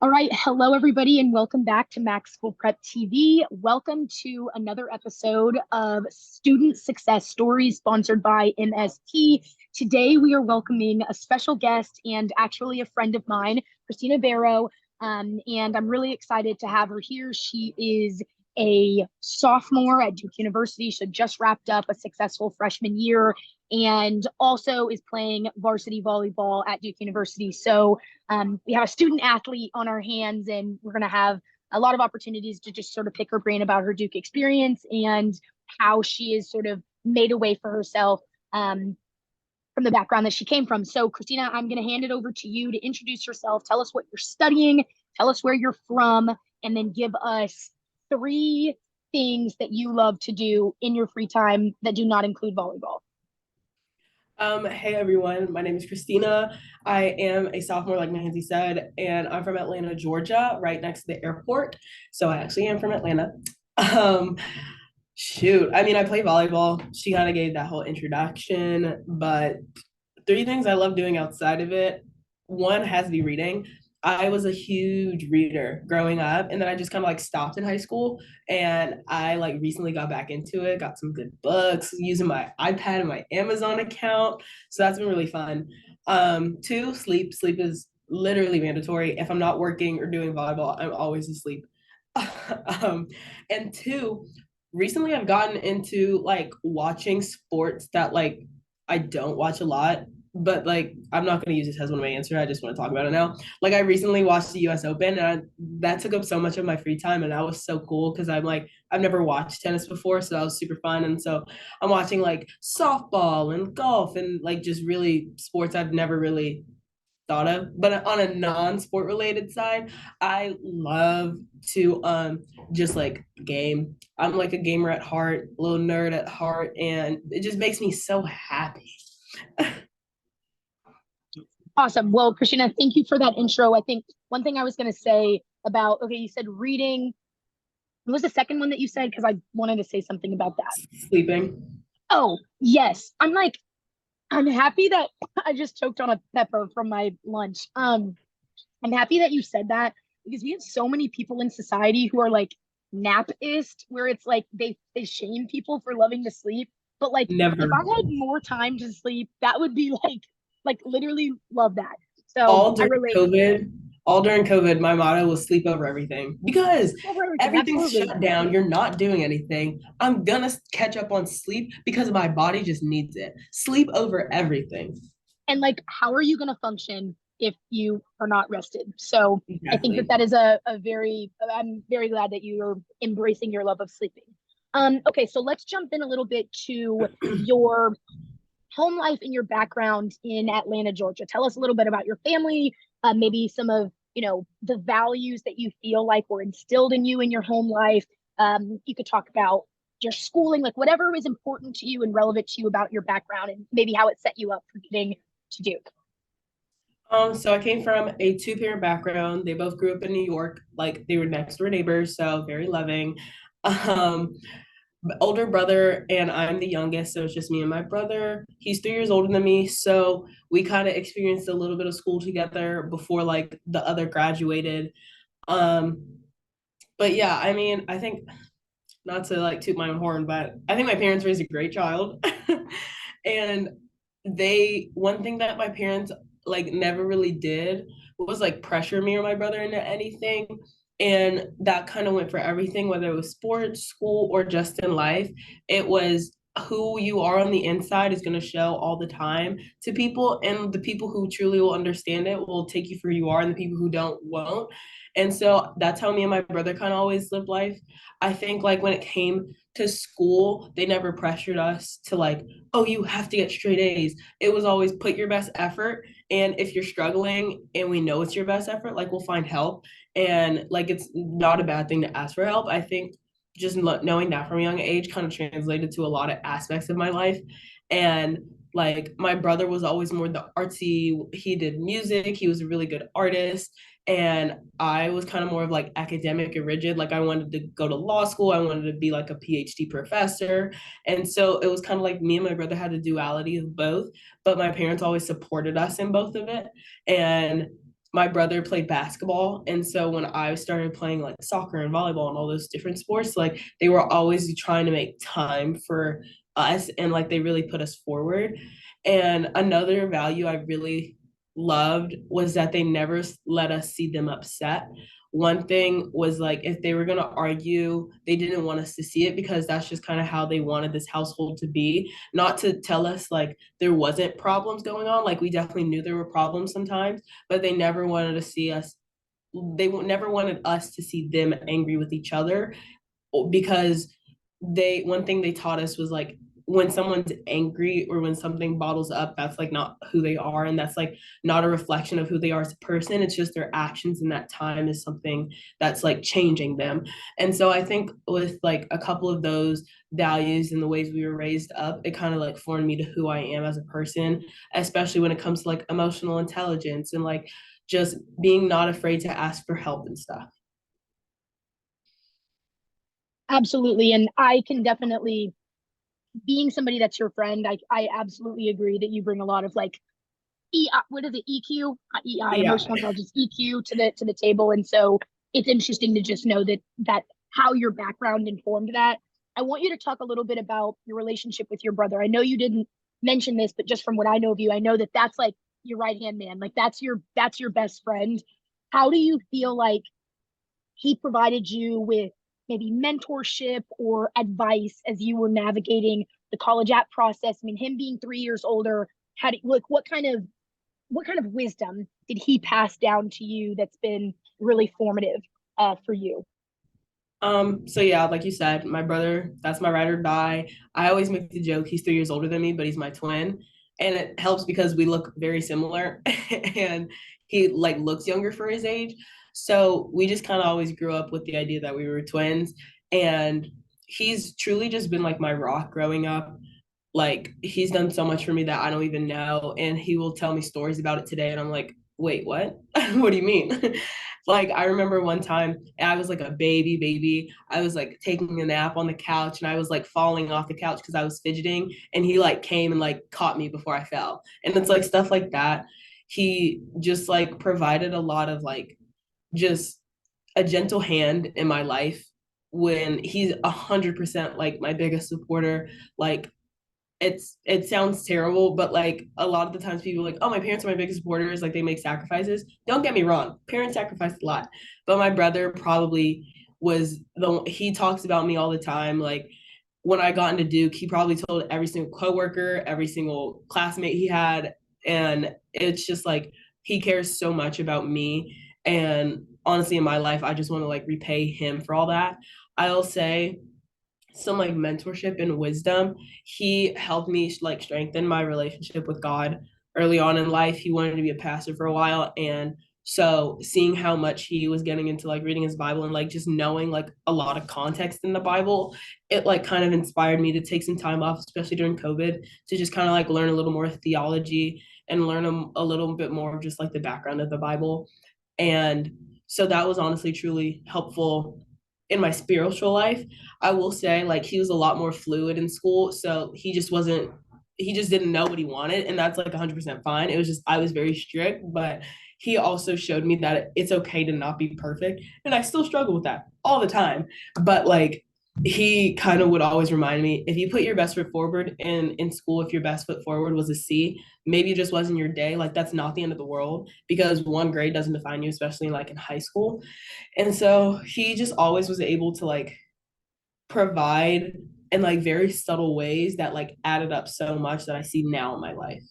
All right. Hello, everybody, and welcome back to Max School Prep TV. Welcome to another episode of Student Success Stories sponsored by MST. Today, we are welcoming a special guest and actually a friend of mine, Christina Barrow. And I'm really excited to have her here. She is a sophomore at Duke University. She just wrapped up a successful freshman year and also is playing varsity volleyball at Duke University. So, we have a student athlete on our hands, and we're going to have a lot of opportunities to just sort of pick her brain about her Duke experience and how she has sort of made a way for herself from the background that she came from. So, Christina, I'm going to hand it over to you to introduce yourself. Tell us what you're studying, tell us where you're from, and then give us three things that you love to do in your free time that do not include volleyball. Hey everyone, my name is Christina. I am a sophomore, like Mackenzie said, and I'm from Atlanta, Georgia, right next to the airport. So I actually am from Atlanta. Um, I mean, I play volleyball. She kind of gave that whole introduction, but three things I love doing outside of it. One has to be reading. I was a huge reader growing up, and then I just kind of like stopped in high school, and I like recently got back into it, got some good books using my iPad and my Amazon account. So that's been really fun. Two, sleep. Sleep is literally mandatory. If I'm not working or doing volleyball, I'm always asleep. um, and two, recently I've gotten into like watching sports that like I don't watch a lot, but like I'm not going to use this as one of my answer. I just want to talk about it now. Like I recently watched the U.S. Open, and that took up so much of my free time, and that was so cool because I'm like I've never watched tennis before, so that was super fun. And so I'm watching like softball and golf and like just really sports I've never really thought of. But on a non-sport related side, I love to just like game. I'm like a gamer at heart, a little nerd at heart, and it just makes me so happy. Awesome. Well, Christina, thank you for that intro. I think one thing I was going to say about, okay, you said reading. What was the second one that you said? Because I wanted to say something about that. Sleeping. Oh, yes. I'm happy that I just choked on a pepper from my lunch. I'm happy that you said that because we have so many people in society who are like napist, where it's like they shame people for loving to sleep. But like, if I Never. had more time to sleep, that would be like literally love that. So All I during relate. COVID, all during COVID, my motto was sleep over everything because Sleep over everything, everything's absolutely. shut down. You're not doing anything. I'm gonna catch up on sleep because my body just needs it. Sleep over everything. And like, how are you going to function if you are not rested? So I think that Exactly. that is a very, I'm very glad that you're embracing your love of sleeping. Okay, so let's jump in a little bit to your home life and your background in Atlanta, Georgia. Tell us a little bit about your family, maybe some of the values that you feel like were instilled in you in your home life. You could talk about your schooling, like whatever is important to you and relevant to you about your background, and maybe how it set you up for getting to Duke. So I came from a two-parent background. They both grew up in New York, like they were next door neighbors, so very loving. Um, Older brother, and I'm the youngest, so it's just me and my brother. He's 3 years older than me, so we kind of experienced a little bit of school together before like the other graduated. Um, but yeah, I mean, I think not to like toot my own horn, but I think my parents raised a great child. And one thing that my parents like never really did was like pressure me or my brother into anything. And that kind of went for everything, whether it was sports, school, or just in life. It was who you are on the inside is going to show all the time to people. And the people who truly will understand it will take you for who you are, and the people who don't won't. And so that's how me and my brother kind of always lived life. I think like when it came to school, they never pressured us to like, oh, you have to get straight A's. It was always put your best effort. And if you're struggling and we know it's your best effort, like we'll find help. And like it's not a bad thing to ask for help. I think just knowing that from a young age kind of translated to a lot of aspects of my life. And like my brother was always more the artsy, he did music, he was a really good artist, and I was kind of more of like academic and rigid. Like I wanted to go to law school, I wanted to be like a PhD professor. And so it was kind of like me and my brother had the duality of both, but my parents always supported us in both of it. And my brother played basketball, and so when I started playing like soccer and volleyball and all those different sports, like they were always trying to make time for us, and like they really put us forward. And another value I really loved was that they never let us see them upset. One thing was like if they were going to argue, they didn't want us to see it because that's just kind of how they wanted this household to be. Not to tell us like there wasn't problems going on, like we definitely knew there were problems sometimes, but they never wanted to see us, they never wanted us to see them angry with each other, because they, one thing they taught us was like when someone's angry or when something bottles up, that's like not who they are, and that's like not a reflection of who they are as a person. It's just their actions in that time is something that's like changing them. And so I think with like a couple of those values and the ways we were raised up, it kind of like formed me to who I am as a person, especially when it comes to like emotional intelligence and like just being not afraid to ask for help and stuff. Absolutely. And I can definitely, being somebody that's your friend, I absolutely agree that you bring a lot of like what is it, EQ, EI, Yeah. emotional intelligence, EQ to the table. And so it's interesting to just know that how your background informed that. I want you to talk a little bit about your relationship with your brother. I know you didn't mention this, but just from what I know of you, I know that that's like your right hand man. Like that's your best friend. How do you feel like he provided you with maybe mentorship or advice as you were navigating the college app process? I mean, him being 3 years older, how do like what kind of wisdom did he pass down to you that's been really formative for you? So yeah, like you said, my brother, that's my ride or die. I always make the joke he's 3 years older than me, but he's my twin. And it helps because we look very similar and he like looks younger for his age. So we just kind of always grew up with the idea that we were twins. And he's truly just been like my rock growing up. Like he's done so much for me that I don't even know. And he will tell me stories about it today. And I'm like, wait, what? What do you mean? Like I remember one time I was like a baby. I was like taking a nap on the couch and I was like falling off the couch because I was fidgeting. And he like came and like caught me before I fell. And it's like stuff like that. He just like provided a lot of like just a gentle hand in my life when he's 100% like my biggest supporter. Like it sounds terrible, but like a lot of the times people are like, oh, my parents are my biggest supporters, like they make sacrifices. Don't get me wrong, parents sacrifice a lot, but my brother probably was the, he talks about me all the time. Like when I got into Duke, he probably told every single coworker, every single classmate he had, and it's just like he cares so much about me. And honestly, in my life, I just want to like repay him for all that. I'll say some like mentorship and wisdom. He helped me like strengthen my relationship with God early on in life. He wanted to be a pastor for a while, and so seeing how much he was getting into like reading his Bible and like just knowing like a lot of context in the Bible, it like kind of inspired me to take some time off, especially during COVID, to just kind of like learn a little more theology and learn a little bit more of just like the background of the Bible. And so that was honestly truly helpful in my spiritual life. I will say like he was a lot more fluid in school, so he just wasn't, he just didn't know what he wanted, and that's like 100% fine. It was just I was very strict, but he also showed me that it's okay to not be perfect, and I still struggle with that all the time. But like he kind of would always remind me, if you put your best foot forward in school, if your best foot forward was a C, maybe it just wasn't your day, like that's not the end of the world, because one grade doesn't define you, especially like in high school. And so he just always was able to like provide in like very subtle ways that like added up so much that I see now in my life.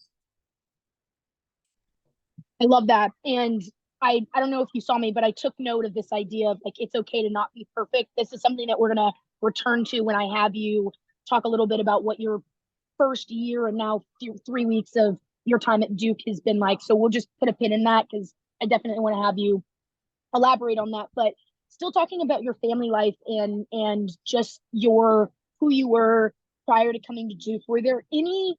I love that. And I don't know if you saw me, but I took note of this idea of like it's okay to not be perfect. This is something that we're gonna return to when I have you talk a little bit about what your first year and now 3 weeks of your time at Duke has been like. So we'll just put a pin in that because I definitely want to have you elaborate on that. But still talking about your family life and just your who you were prior to coming to Duke, were there any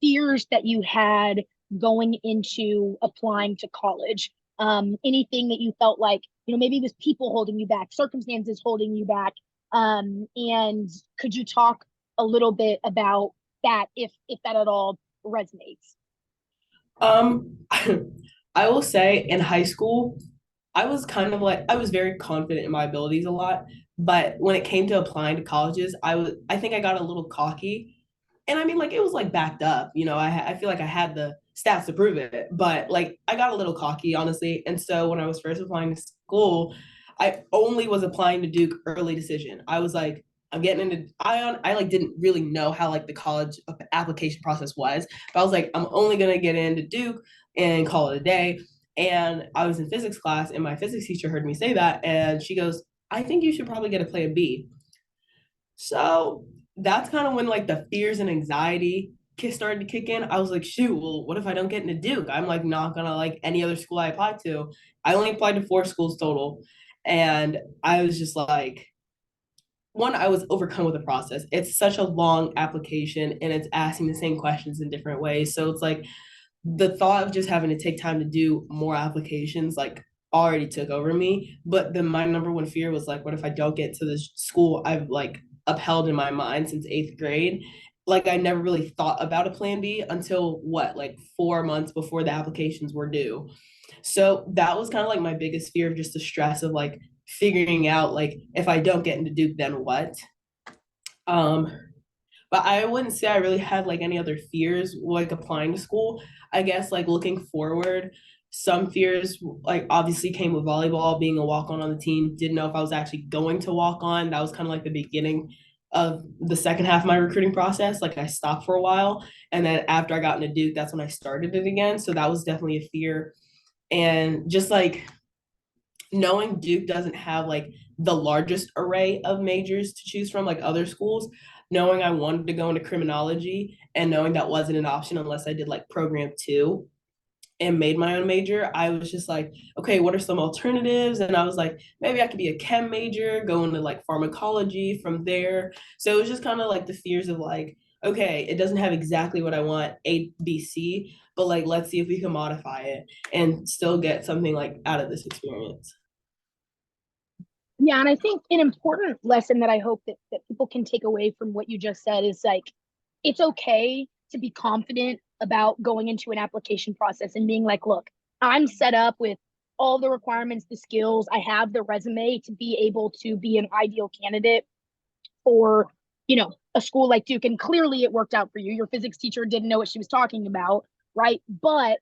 fears that you had going into applying to college? Anything that you felt like, maybe it was people holding you back, circumstances holding you back? And could you talk a little bit about that if that at all resonates? Um I will say in high school, I was kind of like I was very confident in my abilities a lot, but when it came to applying to colleges, I think I got a little cocky. And I mean like it was like backed up, I feel like I had the stats to prove it, but like I got a little cocky honestly. And so when I was first applying to school, I only was applying to Duke early decision. I was like I'm getting into I like didn't really know how like the college application process was, but I was like I'm only going to get into Duke and call it a day. And I was in physics class, and my physics teacher heard me say that, and she goes, "I think you should probably get a plan B." So that's kind of when like the fears and anxiety started to kick in. I was like, shoot, well, what if I don't get into Duke? I'm like not gonna like any other school I applied to. I only applied to 4 schools total, and I was just like, one, I was overcome with the process. It's such a long application, and it's asking the same questions in different ways. So it's like the thought of just having to take time to do more applications like already took over me. But then my number one fear was like, what if I don't get to this school I've like upheld in my mind since 8th grade? Like I never really thought about a plan B until what, like 4 months before the applications were due. So that was kind of like my biggest fear, of just the stress of like figuring out like if I don't get into Duke, then what? Um, but I wouldn't say I really had like any other fears like applying to school. I guess like looking forward, some fears like obviously came with volleyball, being a walk on the team. Didn't know if I was actually going to walk on. That was kind of like the beginning of the second half of my recruiting process. Like I stopped for a while, and then after I got into Duke, that's when I started it again. So that was definitely a fear. And just like knowing Duke doesn't have like the largest array of majors to choose from like other schools, knowing I wanted to go into criminology and knowing that wasn't an option unless I did like program 2 and made my own major, I was just like, okay, what are some alternatives? And I was like, maybe I could be a chem major, go into like pharmacology from there. So it was just kind of like the fears of like, okay, it doesn't have exactly what I want, A, B, C, but like, let's see if we can modify it and still get something like out of this experience. Yeah, and I think an important lesson that I hope that people can take away from what you just said is like it's okay to be confident about going into an application process and being like, look, I'm set up with all the requirements, the skills, I have the resume to be able to be an ideal candidate for, a school like Duke. And clearly it worked out for you. Your physics teacher didn't know what she was talking about, right? But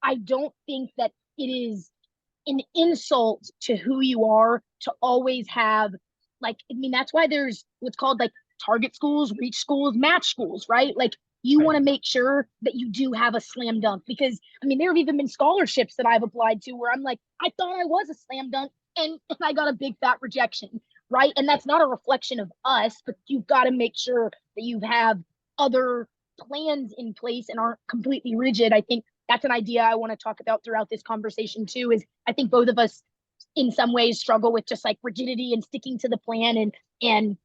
I don't think that it is an insult to who you are to always have, like, I mean, that's why there's what's called like target schools, reach schools, match schools, right? Like you want Right. to make sure that you do have a slam dunk, because I mean there have even been scholarships that I've applied to where I'm like, I thought I was a slam dunk, and I got a big fat rejection, right? And that's not a reflection of us, but you've got to make sure that you have other plans in place and aren't completely rigid. I think that's an idea I want to talk about throughout this conversation too. Is I think both of us in some ways struggle with just like rigidity and sticking to the plan, and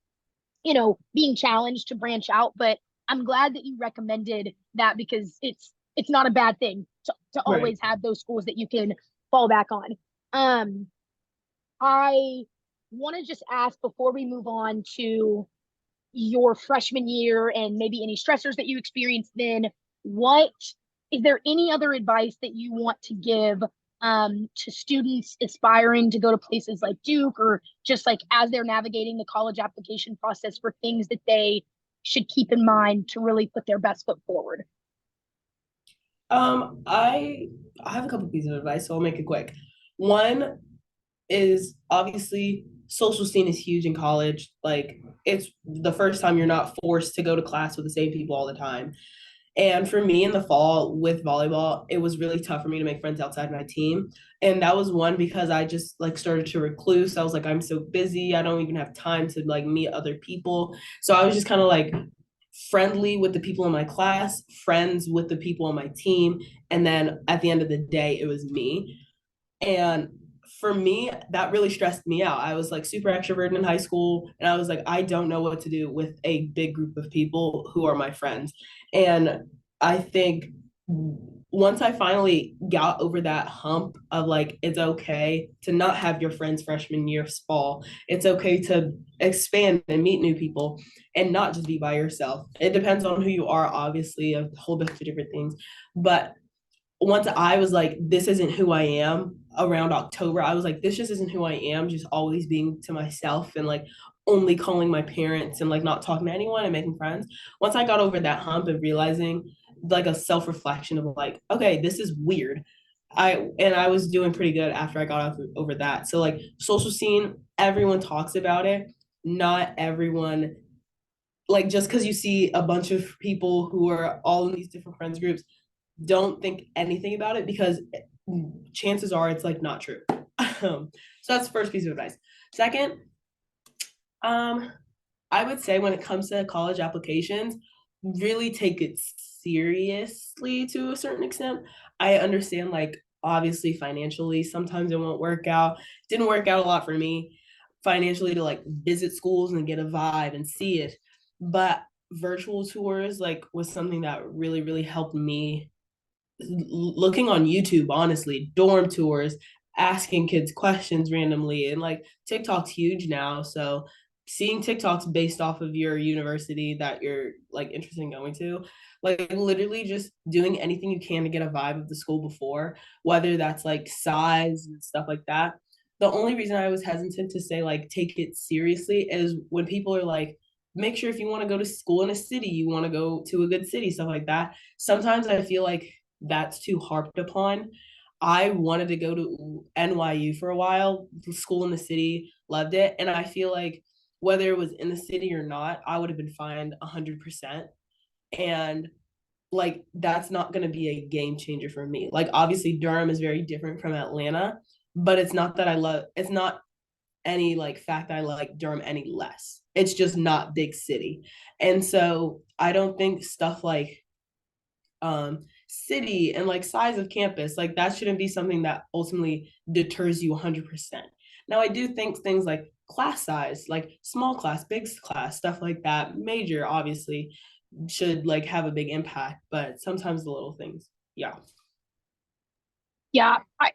being challenged to branch out. But I'm glad that you recommended that, because it's not a bad thing to Right. always have those schools that you can fall back on. um I want to just ask before we move on to your freshman year and maybe any stressors that you experienced then, what is there any other advice that you want to give to students aspiring to go to places like Duke, or just like as they're navigating the college application process, for things that they should keep in mind to really put their best foot forward? I have a couple pieces of advice, so I'll make it quick. One is obviously social scene is huge in college. Like it's the first time you're not forced to go to class with the same people all the time. And for me in the fall with volleyball, it was really tough for me to make friends outside my team. And that was one because I just like started to recluse. I was like, I'm so busy. I don't even have time to like meet other people. So I was just kind of like friendly with the people in my class, friends with the people on my team. And then at the end of the day, it was me. And for me, that really stressed me out. I was like super extroverted in high school, and I was like, I don't know what to do with a big group of people who are my friends. And I think once I finally got over that hump of like, it's okay to not have your friends freshman year fall, it's okay to expand and meet new people and not just be by yourself. It depends on who you are, obviously, a whole bunch of different things. But once I was like, this isn't who I am around October, I was like, this just isn't who I am, just always being to myself and like only calling my parents and like not talking to anyone and making friends. Once I got over that hump and realizing like a self reflection of like, okay, this is weird. I was doing pretty good after I got over that. So like social scene, everyone talks about it. Not everyone, like just because you see a bunch of people who are all in these different friends groups, don't think anything about it because chances are it's like not true. So that's the first piece of advice. Second, um, I would say when it comes to college applications, really take it seriously to a certain extent. I understand, like, obviously, financially, sometimes it won't work out. Didn't work out a lot for me financially to like visit schools and get a vibe and see it. But virtual tours, like, was something that really, really helped me looking on YouTube, honestly, dorm tours, asking kids questions randomly, and like TikTok's huge now. So seeing TikToks based off of your university that you're like interested in going to, like literally just doing anything you can to get a vibe of the school before, whether that's like size and stuff like that. The only reason I was hesitant to say like take it seriously is when people are like, make sure if you want to go to school in a city, you want to go to a good city, stuff like that. Sometimes I feel like that's too harped upon. I wanted to go to NYU for a while, school in the city, loved it. And I feel like whether it was in the city or not, I would have been fine 100%. And like, that's not going to be a game changer for me. Like, obviously, Durham is very different from Atlanta, but it's not that it's not any like fact that I like Durham any less. It's just not big city. And so I don't think stuff like city and like size of campus, like that shouldn't be something that ultimately deters you 100%. Now I do think things like class size, like small class, big class, stuff like that, major obviously should like have a big impact, but sometimes the little things, yeah. Yeah, I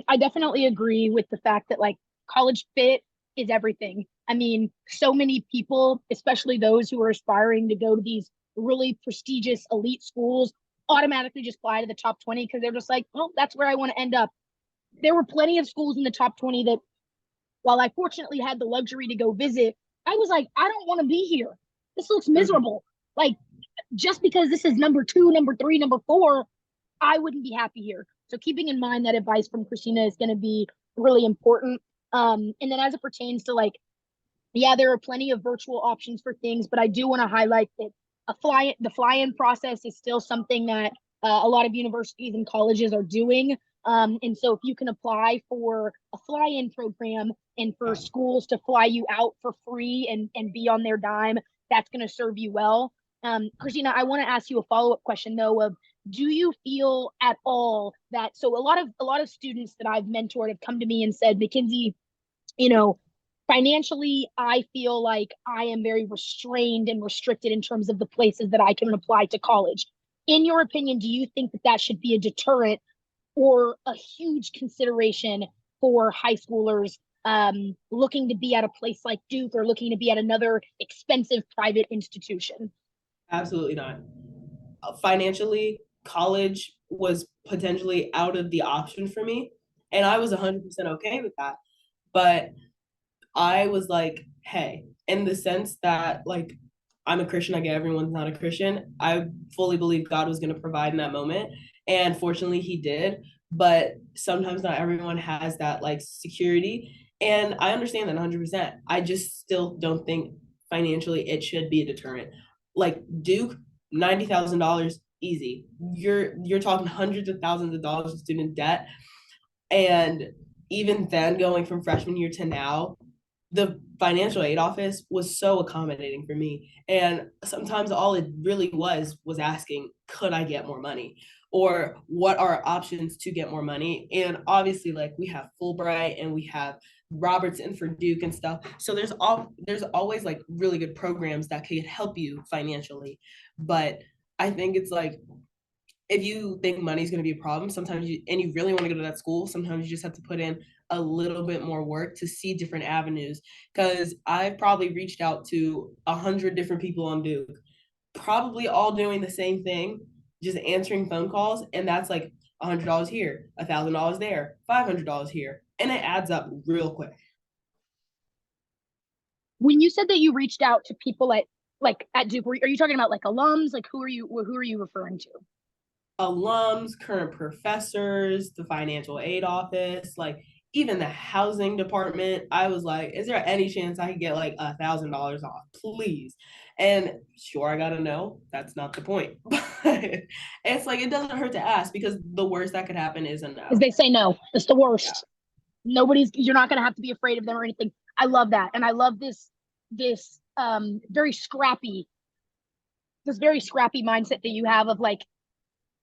I definitely agree with the fact that like college fit is everything. I mean, so many people, especially those who are aspiring to go to these really prestigious elite schools, automatically just fly to the top 20 because they're just like, oh, that's where I want to end up. There were plenty of schools in the top 20 that, while I fortunately had the luxury to go visit, I was like, I don't want to be here. This looks Mhm. miserable. Like, just because this is number two, number three, number four, I wouldn't be happy here. So keeping in mind that advice from Christina is going to be really important. And then as it pertains to like, yeah, there are plenty of virtual options for things, but I do want to highlight that the fly-in process is still something that a lot of universities and colleges are doing. And so if you can apply for a fly-in program and for Yeah. schools to fly you out for free and be on their dime, that's going to serve you well. Christina, I want to ask you a follow-up question though of do you feel at all that so a lot of students that I've mentored have come to me and said, Mackenzie, you know, financially, I feel like I am very restrained and restricted in terms of the places that I can apply to college. In your opinion, do you think that that should be a deterrent or a huge consideration for high schoolers looking to be at a place like Duke or looking to be at another expensive private institution? Absolutely not. Financially, college was potentially out of the option for me, and I was 100% okay with that. But I was like, hey, in the sense that like I'm a Christian, I get everyone's not a Christian. I fully believe God was going to provide in that moment. And fortunately, he did. But sometimes not everyone has that like security. And I understand that 100%. I just still don't think financially it should be a deterrent. Like Duke, $90,000 easy. You're talking hundreds of thousands of dollars of student debt. And even then, going from freshman year to now, the financial aid office was so accommodating for me. And sometimes all it really was asking, could I get more money? Or what are options to get more money? And obviously, like we have Fulbright and we have Robertson for Duke and stuff. So there's always like really good programs that can help you financially. But I think it's like if you think money's going to be a problem, sometimes you really want to go to that school, sometimes you just have to put in a little bit more work to see different avenues. Because I've probably reached out to 100 different people on Duke, probably all doing the same thing, just answering phone calls. And that's like $100 here, $1,000 there, $500 here, and it adds up real quick. When you said that you reached out to people at at Duke, are you talking about like alums? Like who are you referring to? Alums, current professors, the financial aid office, like even the housing department. I was like, is there any chance I could get like $1,000 off, please? And sure, I gotta know that's not the point. But it's like it doesn't hurt to ask because the worst that could happen is a Is no. they say no. It's the Yeah. worst. You're not gonna have to be afraid of them or anything. I love that. And I love this very scrappy, this very scrappy mindset that you have of like,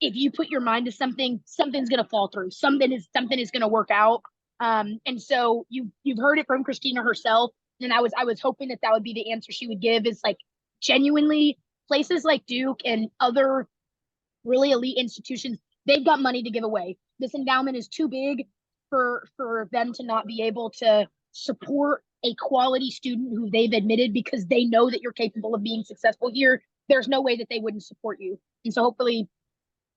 if you put your mind to something, something's gonna fall through. Something is gonna work out. And so you've heard it from Christina herself, and I was hoping that would be the answer she would give. Is like, genuinely, places like Duke and other really elite institutions, they've got money to give away. This endowment is too big for them to not be able to support a quality student who they've admitted because they know that you're capable of being successful here. There's no way that they wouldn't support you. And so hopefully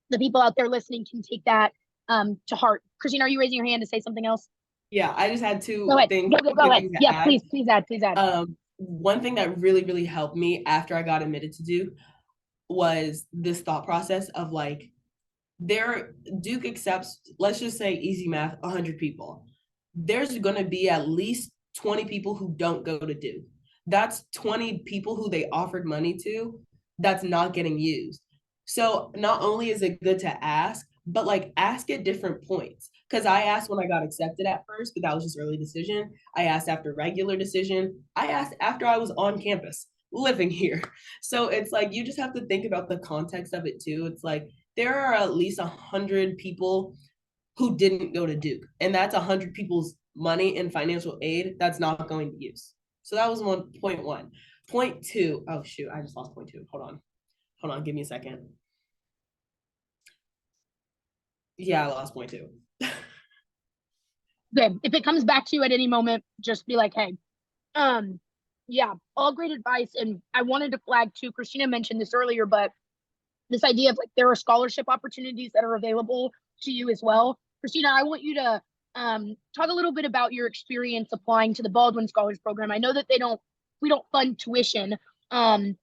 the people out there listening can take that to heart. Christine, are you raising your hand to say something else? Yeah, I just had Go two ahead. things, Go quick ahead. things to Yeah, add. please add. Please add. One thing that really, really helped me after I got admitted to Duke was this thought process of like, there Duke accepts, let's just say easy math, 100 people. There's going to be at least 20 people who don't go to Duke. That's 20 people who they offered money to that's not getting used. So not only is it good to ask, but like ask at different points. Because I asked when I got accepted at first, but that was just early decision. I asked after regular decision. I asked after I was on campus living here. So it's like you just have to think about the context of it too. It's like there are at least 100 people who didn't go to Duke, and that's 100 people's money and financial aid that's not going to use. So that was 1.1. Point two, oh shoot, I just lost point two. Hold on, give me a second. Yeah, I lost point two. Good. If it comes back to you at any moment, just be like, hey, um, yeah, all great advice. And I wanted to flag too, Christina mentioned this earlier, but this idea of like there are scholarship opportunities that are available to you as well. Christina, I want you to talk a little bit about your experience applying to the Baldwin Scholars Program. I know that we don't fund tuition, um,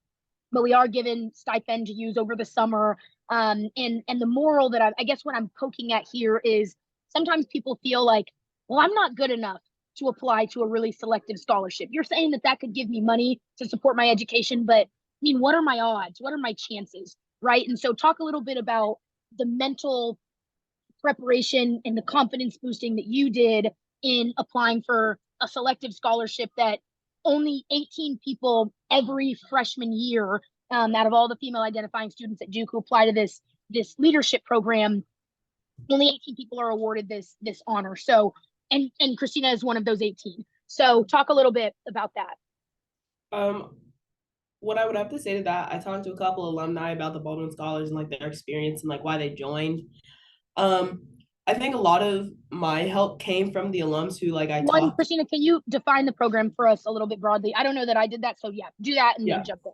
but we are given stipend to use over the summer. And the moral that I guess what I'm poking at here is sometimes people feel like, well, I'm not good enough to apply to a really selective scholarship. You're saying that that could give me money to support my education, but I mean, what are my odds? What are my chances? Right. And so talk a little bit about the mental preparation and the confidence boosting that you did in applying for a selective scholarship that only 18 people every freshman year, out of all the female identifying students at Duke who apply to this leadership program, only 18 people are awarded this honor. So, and Christina is one of those 18. So talk a little bit about that. Um, what I would have to say to that, I talked to a couple alumni about the Baldwin Scholars and like their experience and like why they joined. Um, I think a lot of my help came from the alums who like I One, talked. Christina, can you define the program for us a little bit broadly? I don't know that I did that. So yeah, do that and then Yeah. jump in.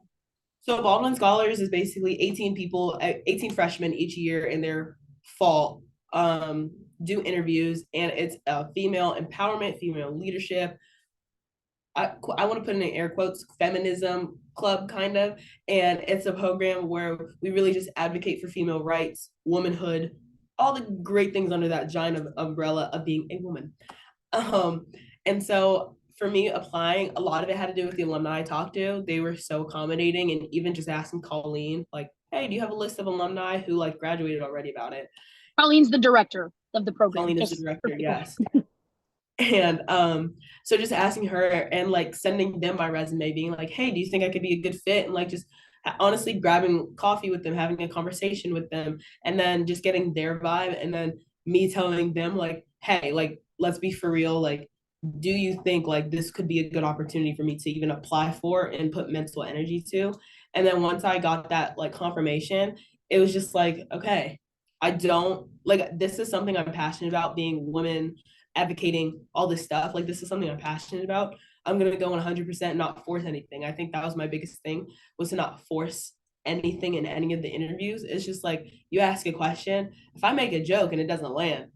So Baldwin Scholars is basically 18 people, 18 freshmen each year in their fall do interviews, and it's a female empowerment, female leadership. I want to put in air quotes feminism club kind of, and it's a program where we really just advocate for female rights, womanhood, all the great things under that giant umbrella of being a woman. Um, and so for me applying, a lot of it had to do with the alumni I talked to. They were so accommodating, and even just asking Colleen, like, hey, do you have a list of alumni who like graduated already about it? Colleen's the director of the program. Colleen is the Just for director, people. yes. And so just asking her and like sending them my resume, being like, hey, do you think I could be a good fit? And like just honestly grabbing coffee with them, having a conversation with them, and then just getting their vibe, and then me telling them like, hey, like let's be for real, like do you think like this could be a good opportunity for me to even apply for and put mental energy to? And then once I got that like confirmation, it was just like, okay, I don't like this is something I'm passionate about, being women, advocating all this stuff. Like this is something I'm passionate about. I'm gonna go 100%, not force anything. I think that was my biggest thing, was to not force anything in any of the interviews. It's just like you ask a question. If I make a joke and it doesn't land,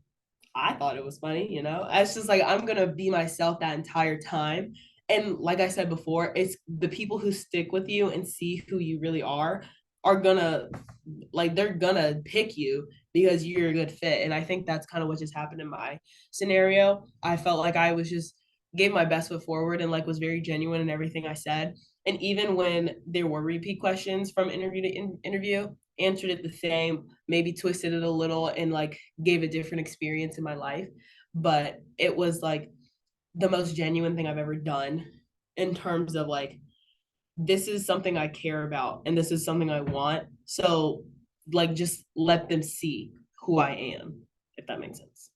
I thought it was funny, you know? It's just like I'm gonna be myself that entire time. And like I said before, it's the people who stick with you and see who you really are gonna like they're gonna pick you because you're a good fit. And I think that's kind of what just happened in my scenario. I felt like I was just gave my best foot forward and like was very genuine in everything I said. And even when there were repeat questions from interview to interview, answered it the same, maybe twisted it a little and like gave a different experience in my life. But it was like the most genuine thing I've ever done in terms of like, this is something I care about and this is something I want. So, like, just let them see who I am, if that makes sense.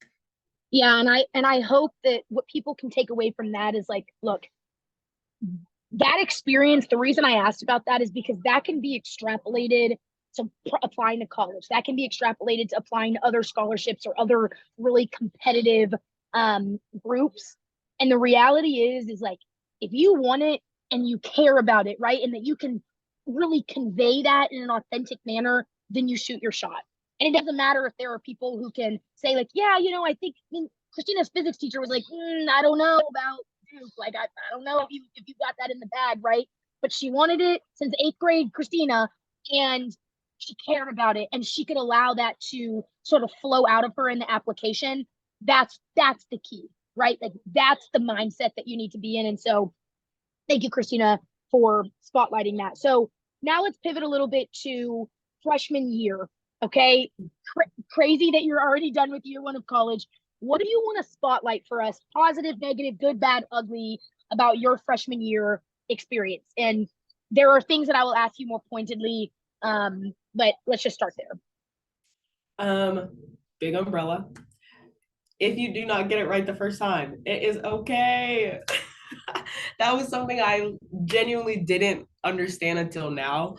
Yeah, and I hope that what people can take away from that is like, look, that experience, the reason I asked about that is because that can be extrapolated to applying to college. That can be extrapolated to applying to other scholarships or other really competitive groups. And the reality is like, if you want it and you care about it, right, and that you can really convey that in an authentic manner, then you shoot your shot. And it doesn't matter if there are people who can say like, yeah, I think Christina's physics teacher was like, I don't know about Duke. Like, I don't know if you got that in the bag, right? But she wanted it since eighth grade, Christina, and she cared about it, and she could allow that to sort of flow out of her in the application. That's the key, right? Like that's the mindset that you need to be in. And so, thank you, Christina, for spotlighting that. So now let's pivot a little bit to freshman year. Okay, crazy that you're already done with year one of college. What do you want to spotlight for us? Positive, negative, good, bad, ugly about your freshman year experience. And there are things that I will ask you more pointedly, but let's just start there. Um, Big umbrella. If you do not get it right the first time, it is okay. That was something I genuinely didn't understand until now.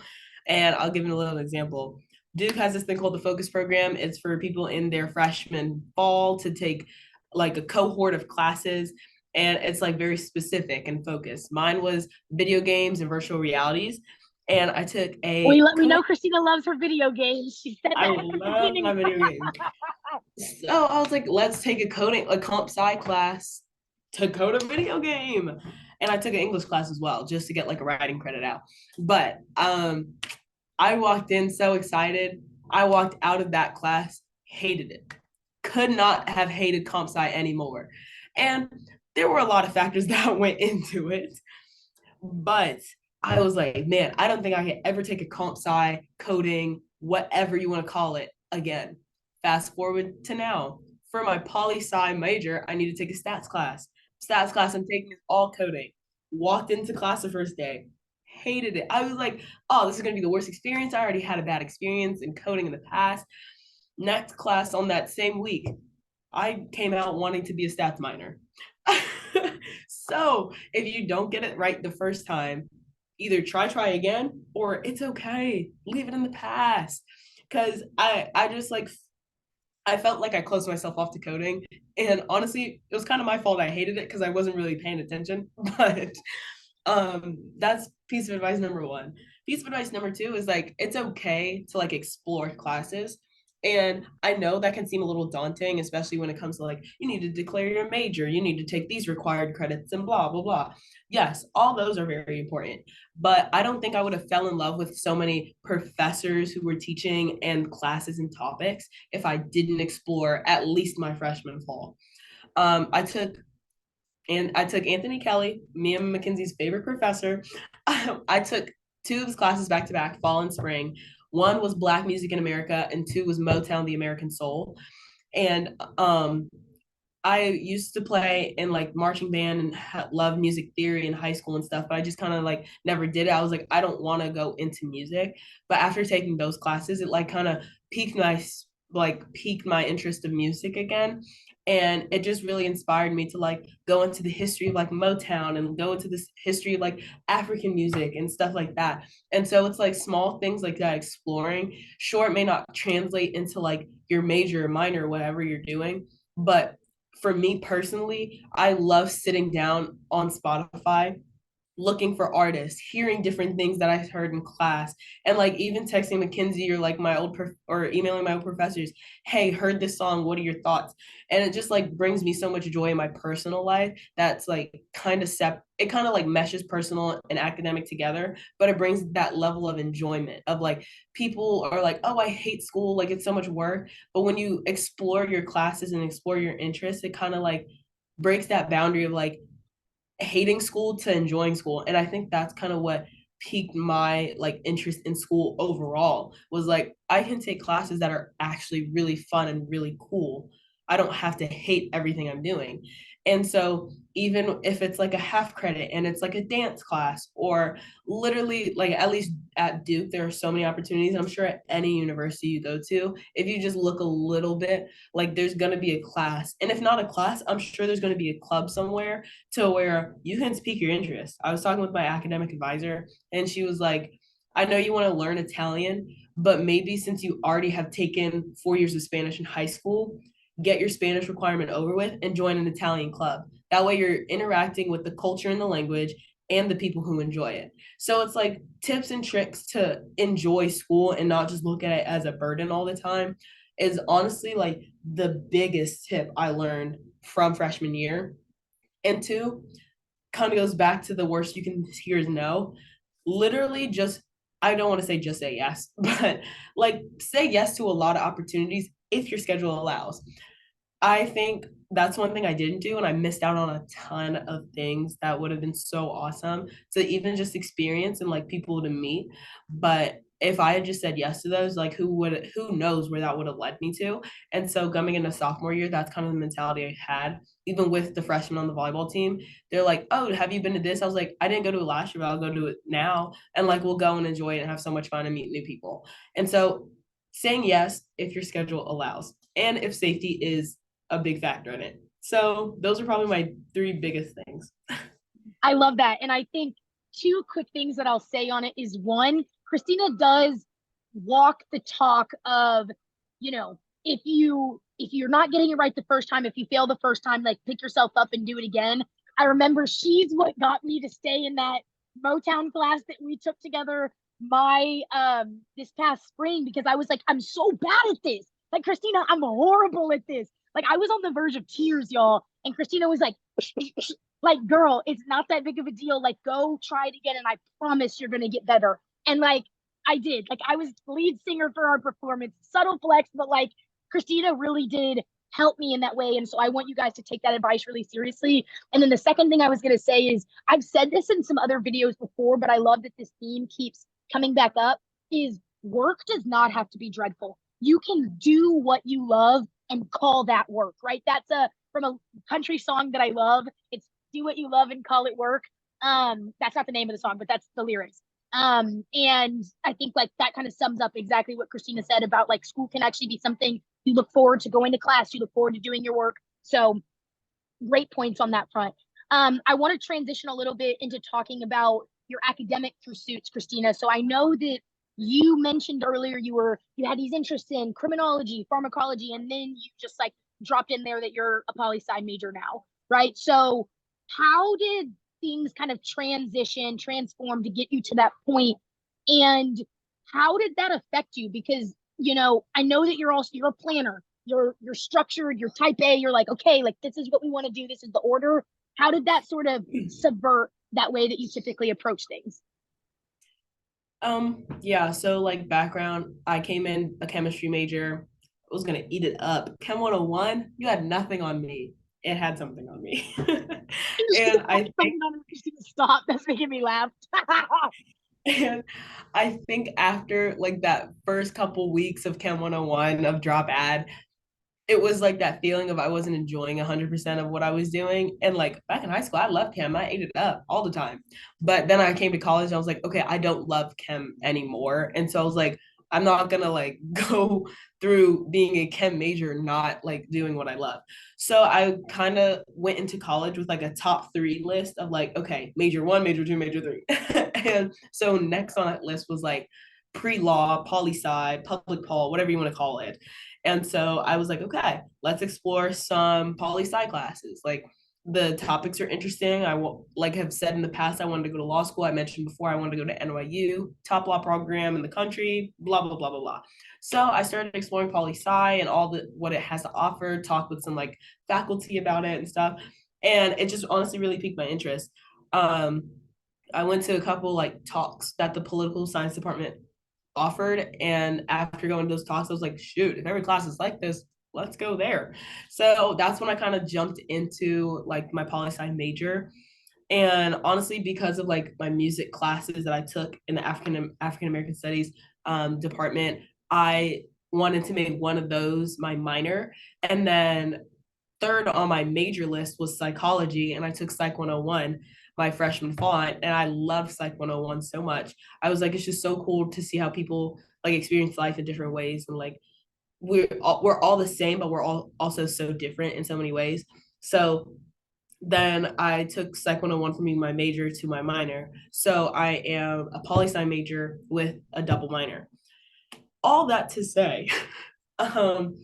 And I'll give you a little example. Duke has this thing called the Focus Program. It's for people in their freshman fall to take like a cohort of classes. And it's like very specific and focused. Mine was video games and virtual realities. And I took a We coding. know Christina loves her video games. She said I that at the love beginning. my video games. So I was like, let's take a comp sci class to code a video game. And I took an English class as well, just to get like a writing credit out. But I walked in so excited. I walked out of that class, hated it. Could not have hated comp sci anymore. And there were a lot of factors that went into it. But I was like, man, I don't think I could ever take a comp sci, coding, whatever you want to call it again. Fast forward to now. For my Poli Sci major, I need to take a stats class. Stats class I'm taking is all coding. Walked into class the first day, hated it. I was like, oh, this is going to be the worst experience. I already had a bad experience in coding in the past. Next class on that same week, I came out wanting to be a stats minor. So if you don't get it right the first time, either try again, or it's okay, leave it in the past. Because I just like I felt like I closed myself off to coding, and honestly it was kind of my fault. I hated it because I wasn't really paying attention. But that's piece of advice number one. Piece of advice number two is like it's okay to like explore classes. And I know that can seem a little daunting, especially when it comes to like, you need to declare your major, you need to take these required credits and blah, blah, blah. Yes, all those are very important. But I don't think I would have fell in love with so many professors who were teaching and classes and topics if I didn't explore at least my freshman fall. I took I took Anthony Kelly, me and Mackenzie's favorite professor. I took two of his classes back to back, fall and spring. One was Black Music in America, and two was Motown, the American Soul. And I used to play in like marching band and love music theory in high school and stuff, but I just kind of like never did it. I was like, I don't want to go into music. But after taking those classes, it like kind of piqued my interest of music again. And it just really inspired me to like go into the history of like Motown and go into this history of like African music and stuff like that. And so it's like small things like that, exploring. Sure, it may not translate into like your major or minor, whatever you're doing, but for me personally, I love sitting down on Spotify, looking for artists, hearing different things that I heard in class, and like even texting Mackenzie or like my or emailing my old professors, hey, heard this song, what are your thoughts? And it just like brings me so much joy in my personal life. That's like kind of it kind of like meshes personal and academic together, but it brings that level of enjoyment of like people are like, oh, I hate school, like it's so much work. But when you explore your classes and explore your interests, it kind of like breaks that boundary of like hating school to enjoying school. And I think that's kind of what piqued my like interest in school overall, was like I can take classes that are actually really fun and really cool. I don't have to hate everything I'm doing. And so even if it's like a half credit and it's like a dance class, or literally like at least at Duke there are so many opportunities. I'm sure at any university you go to, if you just look a little bit, like there's going to be a class. And if not a class, I'm sure there's going to be a club somewhere to where you can speak your interest. I was talking with my academic advisor, and she was like, I know you want to learn Italian, but maybe since you already have taken 4 years of Spanish in high school, get your Spanish requirement over with and join an Italian club. That way you're interacting with the culture and the language and the people who enjoy it. So it's like tips and tricks to enjoy school and not just look at it as a burden all the time is honestly like the biggest tip I learned from freshman year. And two, kind of goes back to the worst you can hear is no. Literally just, I don't want to say just say yes, but like say yes to a lot of opportunities if your schedule allows. I think that's one thing I didn't do, and I missed out on a ton of things that would have been so awesome to even just experience and like people to meet. But if I had just said yes to those, like who knows where that would have led me to. And so coming into sophomore year, that's kind of the mentality I had. Even with the freshmen on the volleyball team, they're like, "Oh, have you been to this?" I was like, "I didn't go to it last year, but I'll go to it now." And like we'll go and enjoy it and have so much fun and meet new people. And so saying yes if your schedule allows, and if safety is a big factor in it. So those are probably my three biggest things. I love that. And I think two quick things that I'll say on it is one, Christina does walk the talk of, you know, if you're not getting it right the first time, if you fail the first time, like pick yourself up and do it again. I remember she's what got me to stay in that Motown class that we took together my this past spring, because I was like, I'm so bad at this. Like, Christina, I'm horrible at this. Like, I was on the verge of tears, y'all. And Christina was like, girl, it's not that big of a deal. Like, go try it again, and I promise you're gonna get better. And like, I did. Like, I was lead singer for our performance. Subtle flex, but like, Christina really did help me in that way. And so I want you guys to take that advice really seriously. And then the second thing I was gonna say is, I've said this in some other videos before, but I love that this theme keeps coming back up. Is work does not have to be dreadful. You can do what you love and call that work, right? That's a from a country song that I love. It's do what you love and call it work. That's not the name of the song, but that's the lyrics. And I think like that kind of sums up exactly what Christina said about like school can actually be something you look forward to going to class, you look forward to doing your work. So great points on that front. I want to transition a little bit into talking about your academic pursuits, Christina. So I know that you mentioned earlier you had these interests in criminology, pharmacology, and then you just like dropped in there that you're a poli sci major now, right? So how did things kind of transform to get you to that point, and how did that affect you? Because I know that you're a planner, you're structured, you're type A, you're like, okay, like this is what we want to do, this is the order. How did that sort of subvert that way that you typically approach things? Yeah, so like background, I came in a chemistry major, was gonna eat it up. Chem 101, you had nothing on me. It had something on me. And I think Stop, that's making me laugh. and I think after like that first couple weeks of Chem 101 of drop ad, it was like that feeling of I wasn't enjoying 100% of what I was doing. And like back in high school, I loved chem. I ate it up all the time. But then I came to college and I was like, okay, I don't love chem anymore. And so I was like, I'm not gonna like go through being a chem major not like doing what I love. So I kind of went into college with like a top three list of like, okay, major one, major two, major three. And so next on that list was like pre-law, poli sci, public pol, whatever you want to call it. And so I was like, okay, let's explore some poli sci classes. Like the topics are interesting. I will, like have said in the past, I wanted to go to law school. I mentioned before I wanted to go to NYU, top law program in the country, blah blah blah blah blah. So I started exploring Poli Sci and all the what it has to offer. Talk with some like faculty about it and stuff, and it just honestly really piqued my interest. Um, I went to a couple like talks that the political science department offered. And after going to those talks, I was like, shoot, if every class is like this, let's go there. So that's when I kind of jumped into like my poli sci major. And honestly, because of like my music classes that I took in the African American Studies department, I wanted to make one of those my minor. And then third on my major list was psychology, and I took Psych 101 my freshman fall, and I loved Psych 101 so much. I was like, it's just so cool to see how people like experience life in different ways, and like we're all the same, but we're all also so different in so many ways. So then I took Psych 101 from being my major to my minor. So I am a poli sci major with a double minor. All that to say, um,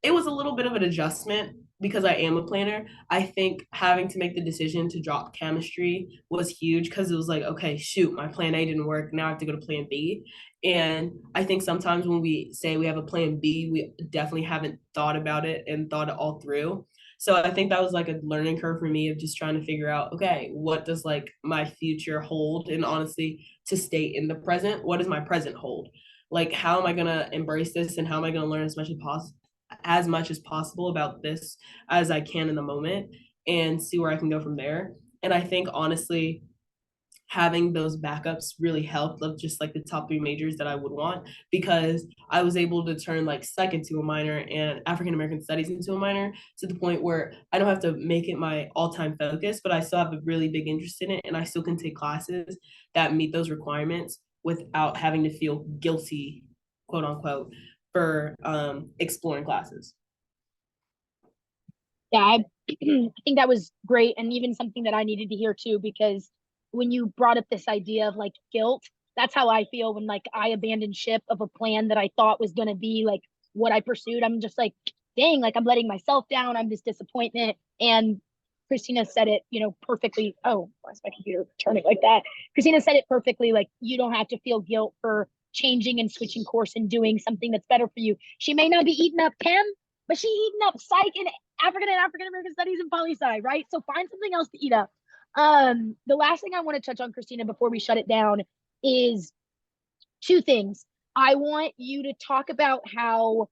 it was a little bit of an adjustment because I am a planner. I think having to make the decision to drop chemistry was huge because it was like, okay, shoot, my plan A didn't work. Now I have to go to plan B. And I think sometimes when we say we have a plan B, we definitely haven't thought about it and thought it all through. So I think that was like a learning curve for me of just trying to figure out, okay, what does like my future hold? And honestly, to stay in the present, what does my present hold? Like, how am I gonna embrace this, and how am I gonna learn as much as possible about this as I can in the moment, and see where I can go from there. And I think honestly, having those backups really helped of just like the top three majors that I would want, because I was able to turn like psych into a minor and African American studies into a minor, to the point where I don't have to make it my all-time focus, but I still have a really big interest in it, and I still can take classes that meet those requirements without having to feel guilty, quote unquote, for exploring classes. Yeah, I think that was great, and even something that I needed to hear too, because when you brought up this idea of like guilt, that's how I feel when like I abandoned ship of a plan that I thought was going to be like what I pursued. I'm just like, dang, like I'm letting myself down. I'm this disappointment. And Christina said it, perfectly. Oh, why is my computer turning like that? Christina said it perfectly. Like, you don't have to feel guilt for changing and switching course and doing something that's better for you. She may not be eating up chem, but she eating up psych and African American studies and poli sci, right? So find something else to eat up. The last thing I want to touch on, Christina, before we shut it down, is two things. I want you to talk about how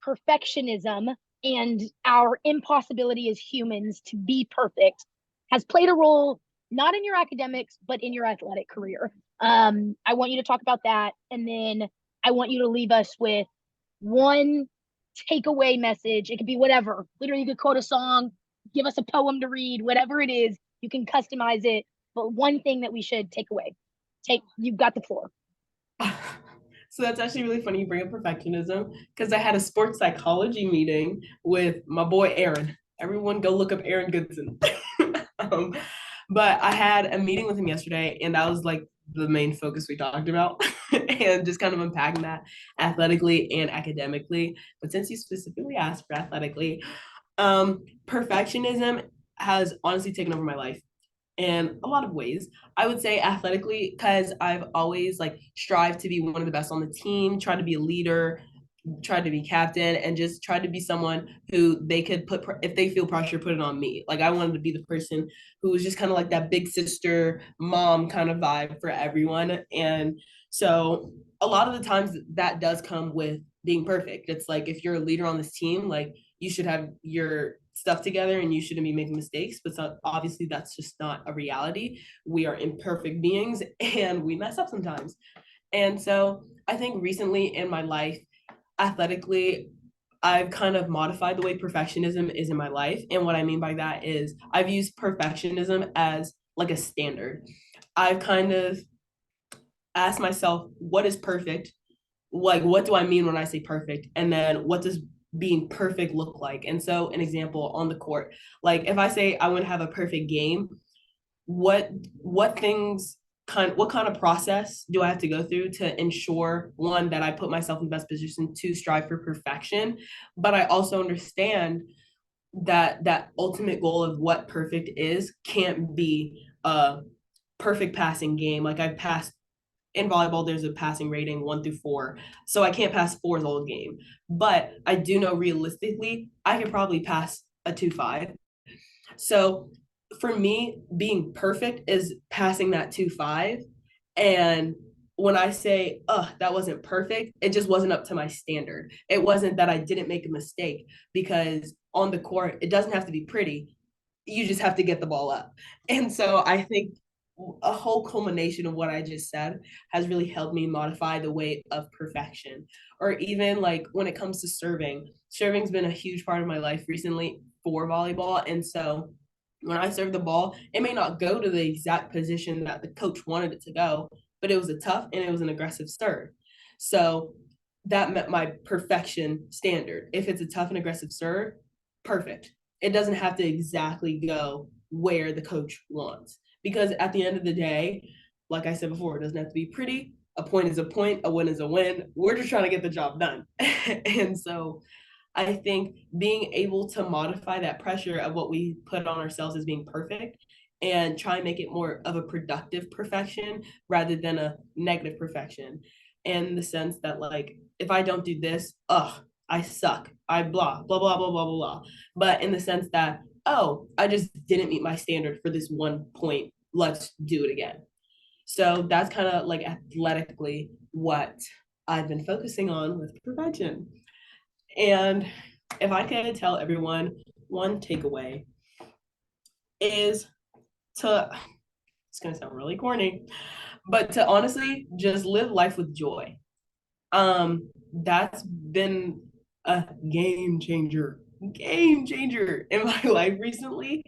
perfectionism and our impossibility as humans to be perfect has played a role not in your academics but in your athletic career. I want you to talk about that, and then I want you to leave us with one takeaway message. It could be whatever. Literally, you could quote a song, give us a poem to read, whatever it is. You can customize it, but one thing that we should take away. You've got the floor. So that's actually really funny you bring up perfectionism, because I had a sports psychology meeting with my boy Aaron. Everyone go look up Aaron Goodson. um, but I had a meeting with him yesterday, and that was like the main focus we talked about, and just kind of unpacking that athletically and academically. But since you specifically asked for athletically, perfectionism has honestly taken over my life in a lot of ways. I would say athletically, because I've always like strived to be one of the best on the team, tried to be a leader, tried to be captain, and just tried to be someone who they could put, if they feel pressure, put it on me. Like I wanted to be the person who was just kind of like that big sister, mom kind of vibe for everyone. And so a lot of the times that does come with being perfect. It's like if you're a leader on this team, like you should have your stuff together and you shouldn't be making mistakes. But so obviously that's just not a reality. We are imperfect beings and we mess up sometimes. And so I think recently in my life, athletically, I've kind of modified the way perfectionism is in my life. And what I mean by that is I've used perfectionism as like a standard. I've kind of asked myself, what is perfect? Like, what do I mean when I say perfect? And then what does being perfect look like? And so, an example on the court, like if I say I want to have a perfect game, what things what kind of process do I have to go through to ensure, one, that I put myself in the best position to strive for perfection, but I also understand that ultimate goal of what perfect is can't be a perfect passing game. Like I've passed in volleyball, there's a passing rating 1 through 4. So I can't pass fours all game. But I do know realistically, I can probably pass a 2.5. So for me, being perfect is passing that 2.5. And when I say, that wasn't perfect, it just wasn't up to my standard. It wasn't that I didn't make a mistake, because on the court, it doesn't have to be pretty. You just have to get the ball up. And so I think a whole culmination of what I just said has really helped me modify the way of perfection. Or even like when it comes to serving, serving's been a huge part of my life recently for volleyball. And so when I serve the ball, it may not go to the exact position that the coach wanted it to go, but it was a tough and it was an aggressive serve. So that met my perfection standard. If it's a tough and aggressive serve, perfect. It doesn't have to exactly go where the coach wants. Because at the end of the day, like I said before, it doesn't have to be pretty. A point is a point, a win is a win. We're just trying to get the job done. And so I think being able to modify that pressure of what we put on ourselves as being perfect and try and make it more of a productive perfection rather than a negative perfection. In the sense that, like, if I don't do this, I suck. I blah, blah, blah, blah, blah, blah, blah. But in the sense that, oh, I just didn't meet my standard for this one point. Let's do it again. So that's kind of like athletically what I've been focusing on with prevention. And if I could tell everyone one takeaway is to, it's going to sound really corny, but to honestly just live life with joy. That's been a game changer in my life recently,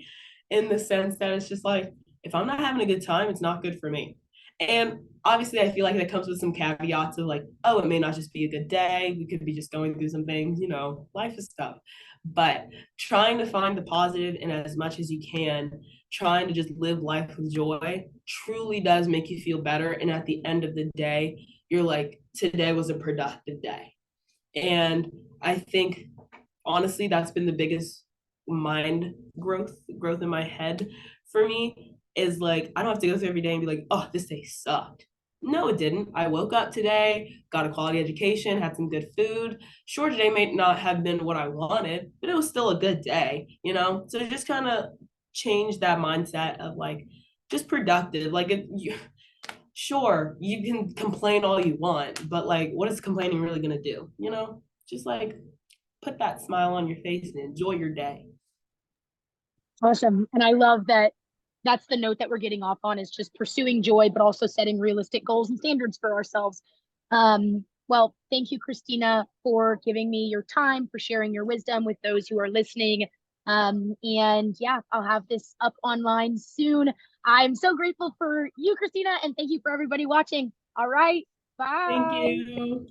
in the sense that it's just like, if I'm not having a good time, it's not good for me. And obviously, I feel like that comes with some caveats of like, oh, it may not just be a good day. We could be just going through some things, life is stuff. But trying to find the positive in as much as you can, trying to just live life with joy truly does make you feel better. And at the end of the day, you're like, today was a productive day. And I think honestly, that's been the biggest mind growth in my head for me, is like, I don't have to go through every day and be like, oh, this day sucked. No, it didn't. I woke up today, got a quality education, had some good food. Sure, today may not have been what I wanted, but it was still a good day. So just kind of change that mindset of like, just productive. Like, sure, you can complain all you want, but like, what is complaining really going to do? Just like put that smile on your face and enjoy your day. Awesome. And I love that that's the note that we're getting off on, is just pursuing joy, but also setting realistic goals and standards for ourselves. Well, thank you, Christina, for giving me your time, for sharing your wisdom with those who are listening. And yeah, I'll have this up online soon. I'm so grateful for you, Christina, and thank you for everybody watching. All right. Thank Bye. you.